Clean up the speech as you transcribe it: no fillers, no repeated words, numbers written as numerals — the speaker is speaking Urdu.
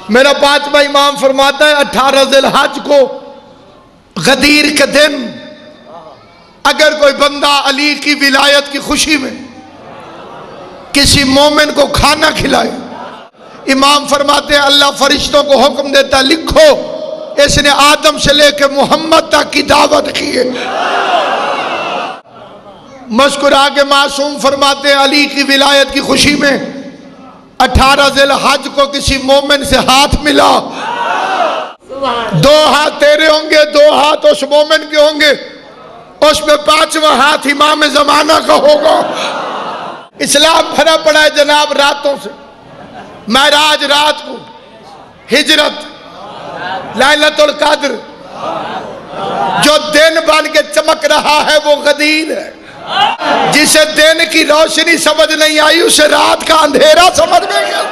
میرا 5واں امام فرماتا ہے 18 ذی الحج کو غدیر کے دن اگر کوئی بندہ علی کی ولایت کی خوشی میں کسی مومن کو کھانا کھلائے، امام فرماتے ہیں اللہ فرشتوں کو حکم دیتا لکھو اس نے آدم سے لے کے محمد تک کی دعوت کی ہے۔ مذکور آگے معصوم فرماتے ہیں علی کی ولایت کی خوشی میں 18 ذی الحج کو کسی مومن سے ہاتھ ملا، 2 ہاتھ تیرے ہوں گے، 2 ہاتھ اس مومن کے ہوں گے، اس میں 5واں ہاتھ امام زمانہ کا ہوگا۔ اسلام بھرا پڑا ہے جناب راتوں سے، معراج رات کو، ہجرت، لیلۃ القدر، جو دن بن کے چمک رہا ہے وہ غدیر ہے، جسے دن کی روشنی سمجھ نہیں آئی اسے رات کا اندھیرا سمجھ میں گیا۔